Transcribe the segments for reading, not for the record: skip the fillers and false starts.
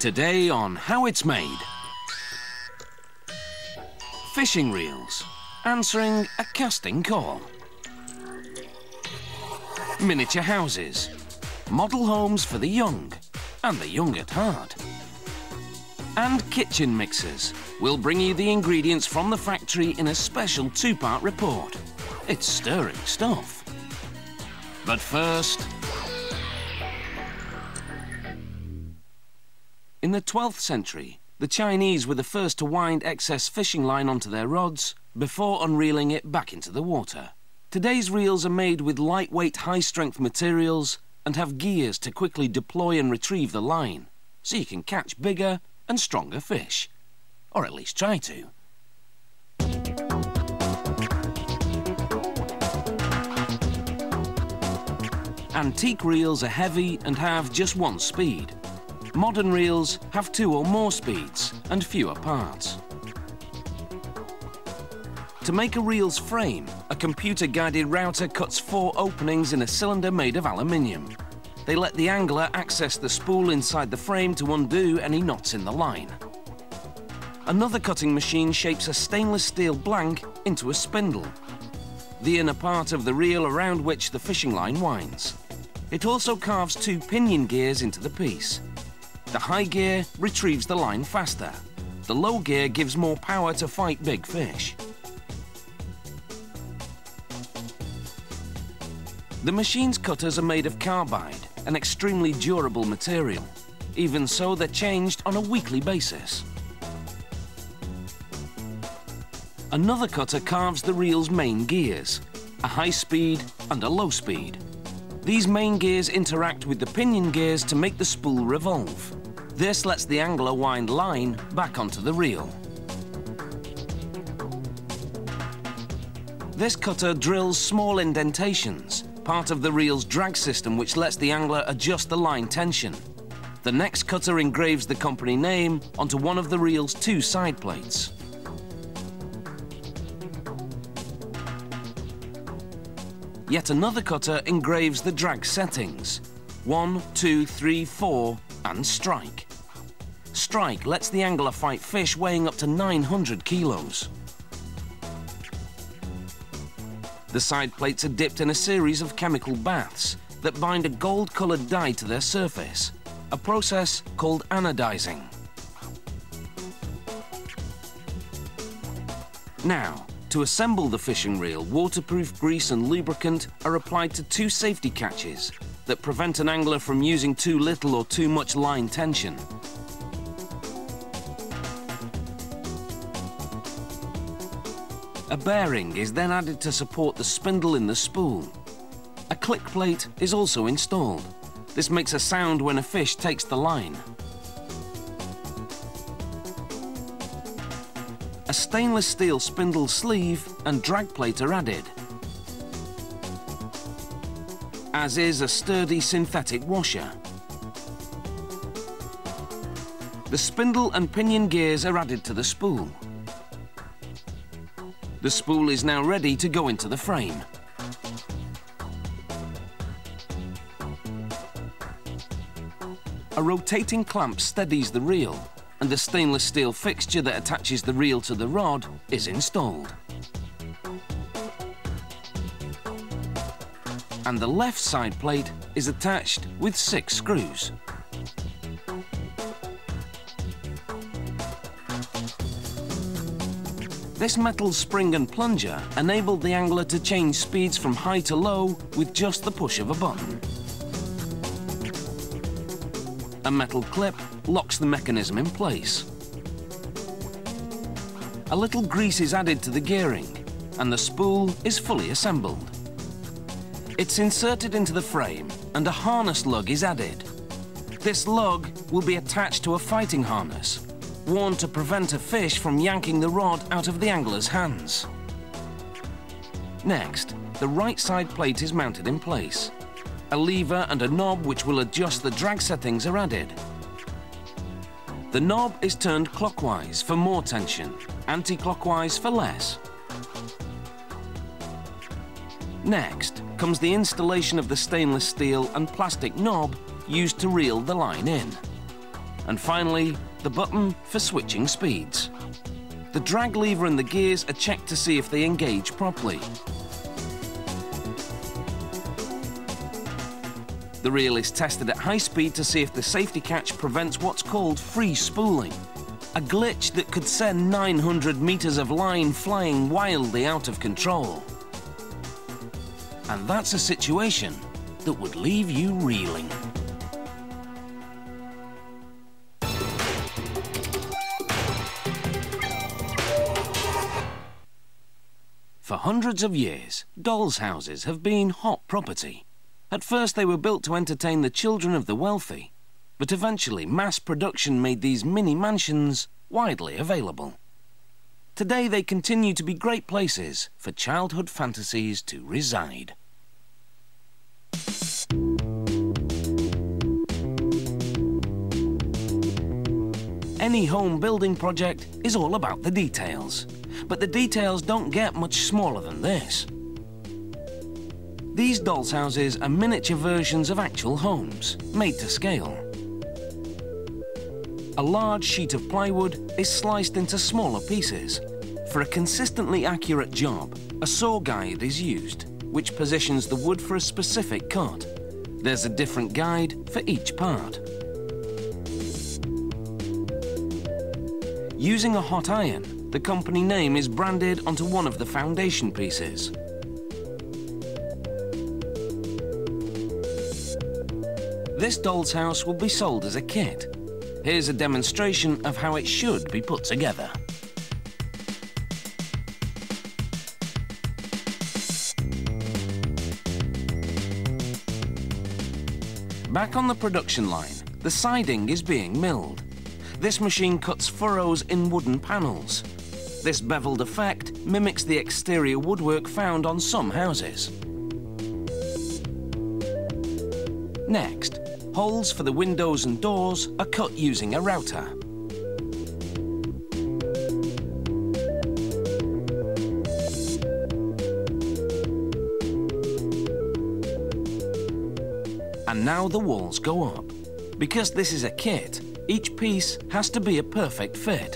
Today on How It's Made. Fishing reels, answering a casting call. Miniature houses, model homes for the young and the young at heart. And kitchen mixers will bring you the ingredients from the factory in a special two-part report. It's stirring stuff. But first... In the 12th century, the Chinese were the first to wind excess fishing line onto their rods before unreeling it back into the water. Today's reels are made with lightweight, high-strength materials and have gears to quickly deploy and retrieve the line, so you can catch bigger and stronger fish. Or at least try to. Antique reels are heavy and have just one speed. Modern reels have 2 or more speeds and fewer parts. To make a reel's frame, a computer-guided router cuts 4 openings in a cylinder made of aluminium. They let the angler access the spool inside the frame to undo any knots in the line. Another cutting machine shapes a stainless steel blank into a spindle, the inner part of the reel around which the fishing line winds. It also carves 2 pinion gears into the piece. The high gear retrieves the line faster. The low gear gives more power to fight big fish. The machine's cutters are made of carbide, an extremely durable material. Even so, they're changed on a weekly basis. Another cutter carves the reel's main gears, a high speed and a low speed. These main gears interact with the pinion gears to make the spool revolve. This lets the angler wind line back onto the reel. This cutter drills small indentations, part of the reel's drag system, which lets the angler adjust the line tension. The next cutter engraves the company name onto one of the reel's 2 side plates. Yet another cutter engraves the drag settings: 1, 2, 3, 4, and strike. Strike lets the angler fight fish weighing up to 900 kilos. The side plates are dipped in a series of chemical baths that bind a gold-colored dye to their surface, a process called anodizing. Now, to assemble the fishing reel, waterproof grease and lubricant are applied to 2 safety catches that prevent an angler from using too little or too much line tension. A bearing is then added to support the spindle in the spool. A click plate is also installed. This makes a sound when a fish takes the line. A stainless steel spindle sleeve and drag plate are added, as is a sturdy synthetic washer. The spindle and pinion gears are added to the spool. The spool is now ready to go into the frame. A rotating clamp steadies the reel, and the stainless steel fixture that attaches the reel to the rod is installed. And the left side plate is attached with 6 screws. This metal spring and plunger enabled the angler to change speeds from high to low with just the push of a button. A metal clip locks the mechanism in place. A little grease is added to the gearing, and the spool is fully assembled. It's inserted into the frame, and a harness lug is added. This lug will be attached to a fighting harness, worn to prevent a fish from yanking the rod out of the angler's hands. Next, the right side plate is mounted in place. A lever and a knob which will adjust the drag settings are added. The knob is turned clockwise for more tension, anti-clockwise for less. Next comes the installation of the stainless steel and plastic knob used to reel the line in. And finally, the button for switching speeds. The drag lever and the gears are checked to see if they engage properly. The reel is tested at high speed to see if the safety catch prevents what's called free spooling, a glitch that could send 900 meters of line flying wildly out of control. And that's a situation that would leave you reeling. For hundreds of years, dolls' houses have been hot property. At first they were built to entertain the children of the wealthy, but eventually mass production made these mini mansions widely available. Today they continue to be great places for childhood fantasies to reside. Any home building project is all about the details, but the details don't get much smaller than this. These dolls' houses are miniature versions of actual homes, made to scale. A large sheet of plywood is sliced into smaller pieces. For a consistently accurate job, a saw guide is used, which positions the wood for a specific cut. There's a different guide for each part. Using a hot iron, the company name is branded onto one of the foundation pieces. This doll's house will be sold as a kit. Here's a demonstration of how it should be put together. Back on the production line, the siding is being milled. This machine cuts furrows in wooden panels. This beveled effect mimics the exterior woodwork found on some houses. Next, holes for the windows and doors are cut using a router. And now the walls go up. Because this is a kit, each piece has to be a perfect fit.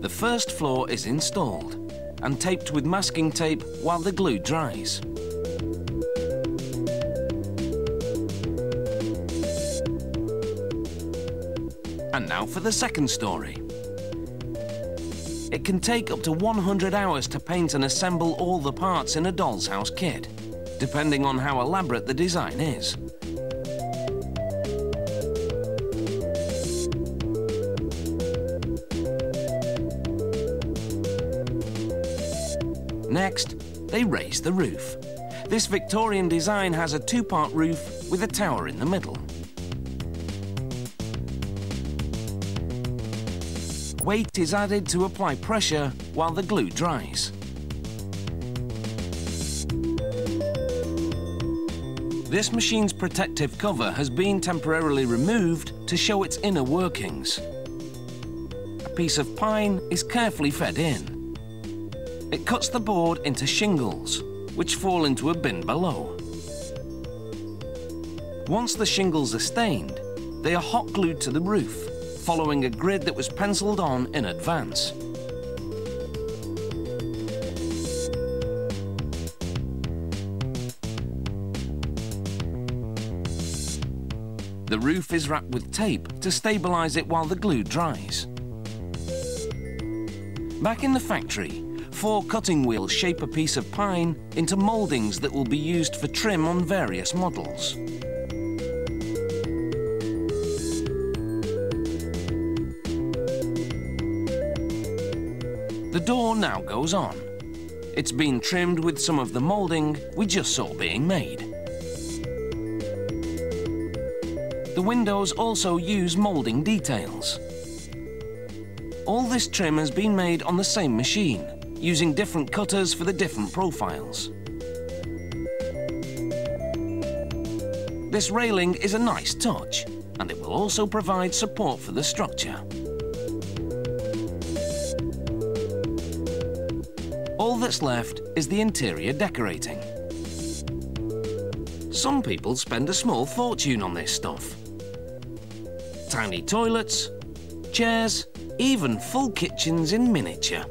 The first floor is installed and taped with masking tape while the glue dries. And now for the second story. It can take up to 100 hours to paint and assemble all the parts in a doll's house kit, depending on how elaborate the design is. Next, they raise the roof. This Victorian design has a two-part roof with a tower in the middle. Weight is added to apply pressure while the glue dries. This machine's protective cover has been temporarily removed to show its inner workings. A piece of pine is carefully fed in. It cuts the board into shingles, which fall into a bin below. Once the shingles are stained, they are hot glued to the roof, following a grid that was penciled on in advance. The roof is wrapped with tape to stabilize it while the glue dries. Back in the factory, 4 cutting wheels shape a piece of pine into moldings that will be used for trim on various models. The door now goes on. It's been trimmed with some of the molding we just saw being made. The windows also use molding details. All this trim has been made on the same machine, using different cutters for the different profiles. This railing is a nice touch, and it will also provide support for the structure. All that's left is the interior decorating. Some people spend a small fortune on this stuff. Tiny toilets, chairs, even full kitchens in miniature.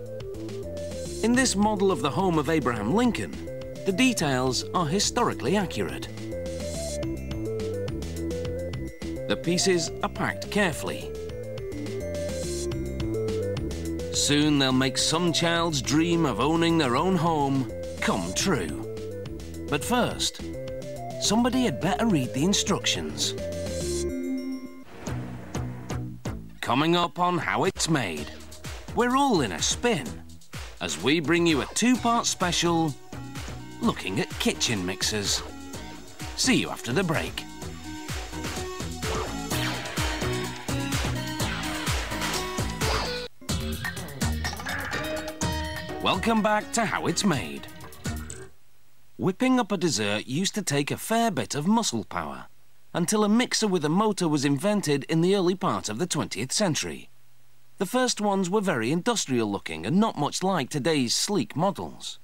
In this model of the home of Abraham Lincoln, the details are historically accurate. The pieces are packed carefully. Soon they'll make some child's dream of owning their own home come true. But first, somebody had better read the instructions. Coming up on How It's Made, we're all in a spin as we bring you a two-part special looking at kitchen mixers. See you after the break. Welcome back to How It's Made. Whipping up a dessert used to take a fair bit of muscle power until a mixer with a motor was invented in the early part of the 20th century. The first ones were very industrial looking and not much like today's sleek models.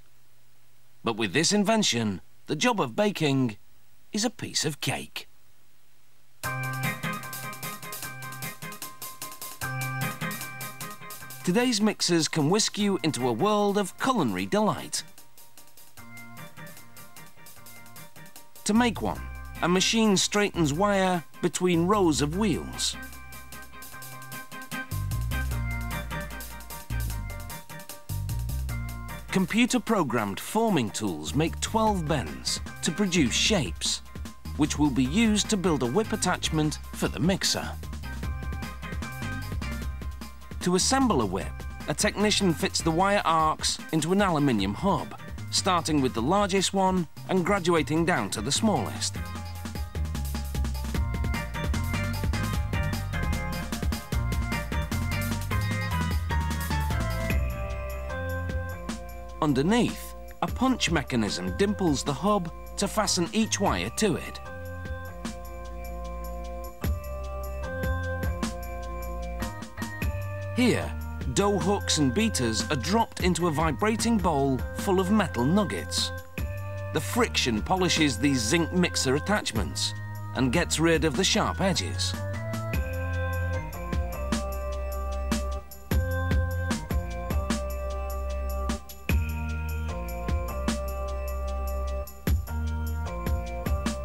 But with this invention, the job of baking is a piece of cake. Today's mixers can whisk you into a world of culinary delight. To make one, a machine straightens wire between rows of wheels. Computer-programmed forming tools make 12 bends to produce shapes, which will be used to build a whip attachment for the mixer. To assemble a whip, a technician fits the wire arcs into an aluminium hub, starting with the largest one and graduating down to the smallest. Underneath, a punch mechanism dimples the hub to fasten each wire to it. Here, dough hooks and beaters are dropped into a vibrating bowl full of metal nuggets. The friction polishes these zinc mixer attachments and gets rid of the sharp edges.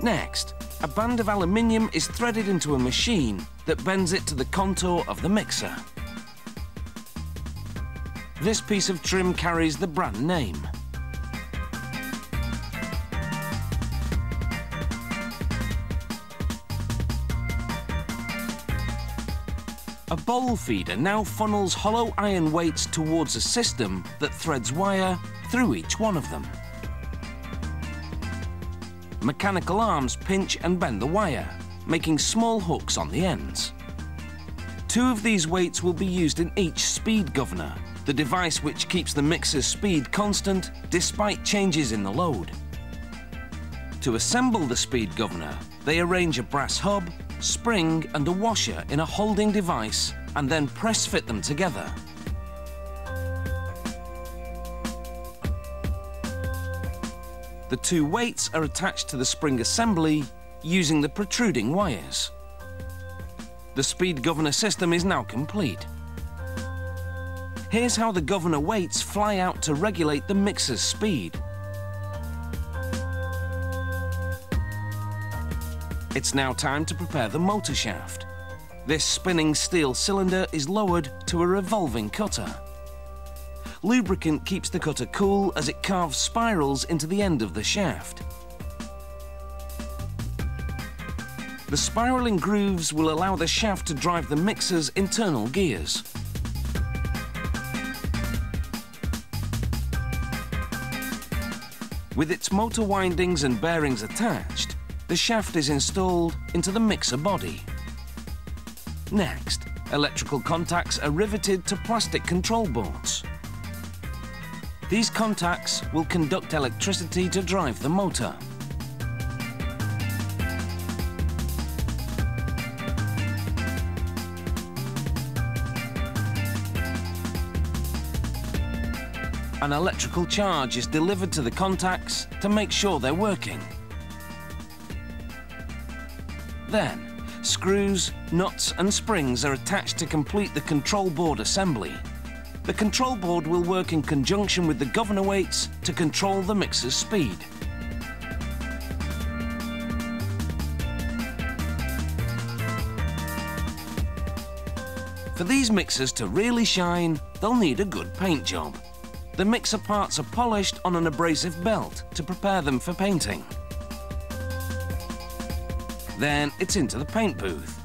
Next, a band of aluminium is threaded into a machine that bends it to the contour of the mixer. This piece of trim carries the brand name. A bowl feeder now funnels hollow iron weights towards a system that threads wire through each one of them. Mechanical arms pinch and bend the wire, making small hooks on the ends. 2 of these weights will be used in each speed governor, the device which keeps the mixer's speed constant despite changes in the load. To assemble the speed governor, they arrange a brass hub, spring and a washer in a holding device and then press fit them together. The 2 weights are attached to the spring assembly using the protruding wires. The speed governor system is now complete. Here's how the governor weights fly out to regulate the mixer's speed. It's now time to prepare the motor shaft. This spinning steel cylinder is lowered to a revolving cutter. Lubricant keeps the cutter cool as it carves spirals into the end of the shaft. The spiraling grooves will allow the shaft to drive the mixer's internal gears. With its motor windings and bearings attached, the shaft is installed into the mixer body. Next, electrical contacts are riveted to plastic control boards. These contacts will conduct electricity to drive the motor. An electrical charge is delivered to the contacts to make sure they're working. Then, screws, nuts and springs are attached to complete the control board assembly. The control board will work in conjunction with the governor weights to control the mixer's speed. For these mixers to really shine, they'll need a good paint job. The mixer parts are polished on an abrasive belt to prepare them for painting. Then it's into the paint booth.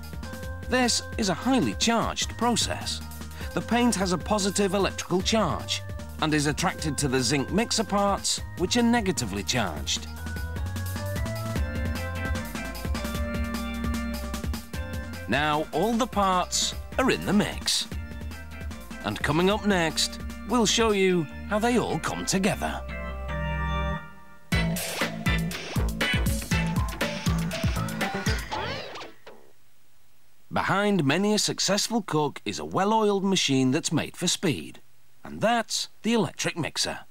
This is a highly charged process. The paint has a positive electrical charge and is attracted to the zinc mixer parts, which are negatively charged. Now all the parts are in the mix. And coming up next, we'll show you how they all come together. Behind many a successful cook is a well-oiled machine that's made for speed. And that's the electric mixer.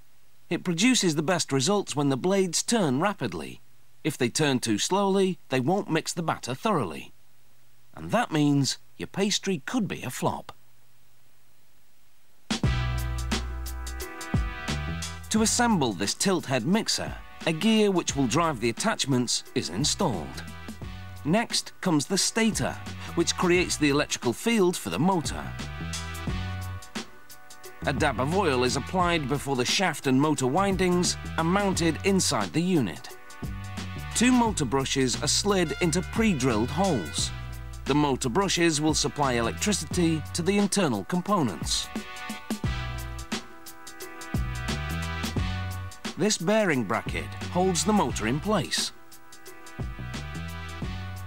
It produces the best results when the blades turn rapidly. If they turn too slowly, they won't mix the batter thoroughly. And that means your pastry could be a flop. To assemble this tilt-head mixer, a gear which will drive the attachments is installed. Next comes the stator, which creates the electrical field for the motor. A dab of oil is applied before the shaft and motor windings are mounted inside the unit. 2 motor brushes are slid into pre-drilled holes. The motor brushes will supply electricity to the internal components. This bearing bracket holds the motor in place.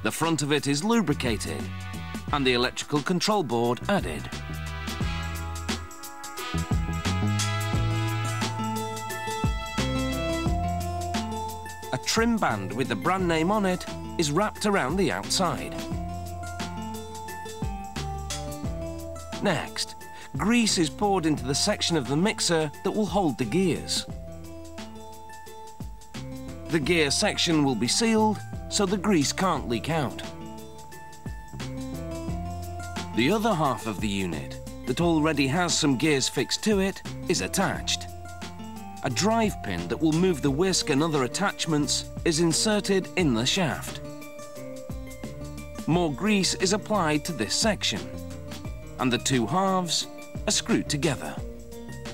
The front of it is lubricated and the electrical control board added. A trim band with the brand name on it is wrapped around the outside. Next, grease is poured into the section of the mixer that will hold the gears. The gear section will be sealed so the grease can't leak out. The other half of the unit, that already has some gears fixed to it, is attached. A drive pin that will move the whisk and other attachments is inserted in the shaft. More grease is applied to this section, and the 2 halves are screwed together.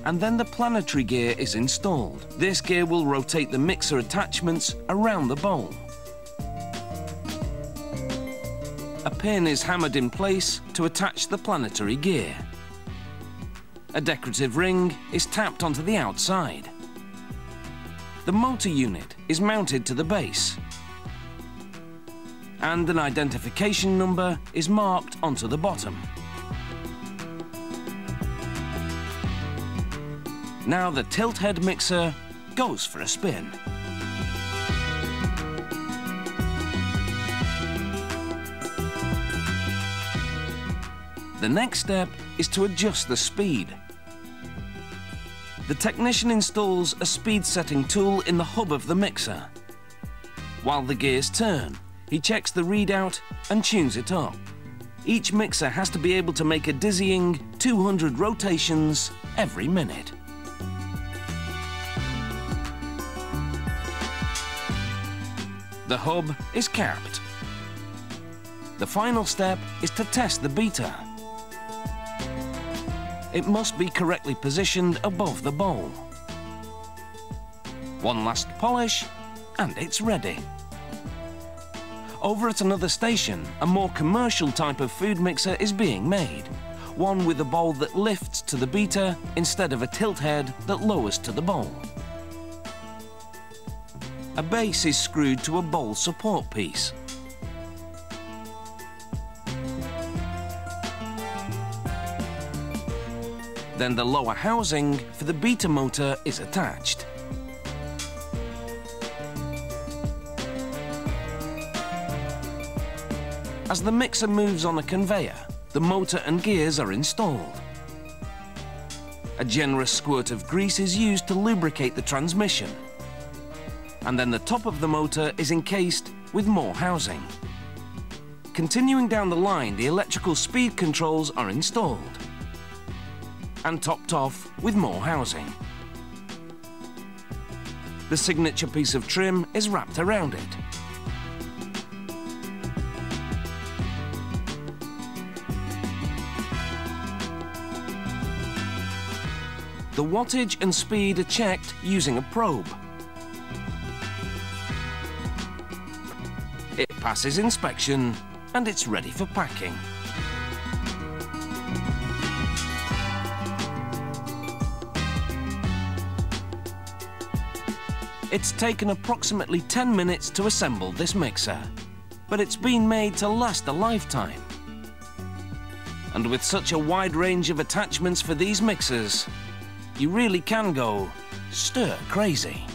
And then the planetary gear is installed. This gear will rotate the mixer attachments around the bowl. A pin is hammered in place to attach the planetary gear. A decorative ring is tapped onto the outside. The motor unit is mounted to the base, and an identification number is marked onto the bottom. Now the tilt-head mixer goes for a spin. The next step is to adjust the speed. The technician installs a speed-setting tool in the hub of the mixer. While the gears turn, he checks the readout and tunes it up. Each mixer has to be able to make a dizzying 200 rotations every minute. The hub is capped. The final step is to test the beater. It must be correctly positioned above the bowl. One last polish, and it's ready. Over at another station, a more commercial type of food mixer is being made. One with a bowl that lifts to the beater instead of a tilt head that lowers to the bowl. A base is screwed to a bowl support piece. Then the lower housing for the beater motor is attached. As the mixer moves on a conveyor, the motor and gears are installed. A generous squirt of grease is used to lubricate the transmission. And then the top of the motor is encased with more housing. Continuing down the line, the electrical speed controls are installed and topped off with more housing. The signature piece of trim is wrapped around it. The wattage and speed are checked using a probe. It passes inspection and it's ready for packing. It's taken approximately 10 minutes to assemble this mixer, but it's been made to last a lifetime. And with such a wide range of attachments for these mixers, you really can go stir crazy.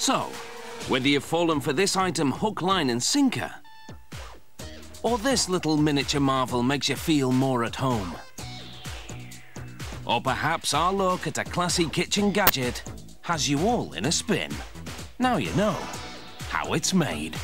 So, whether you've fallen for this item hook, line and sinker, or this little miniature marvel makes you feel more at home, or perhaps our look at a classy kitchen gadget has you all in a spin, now you know how it's made.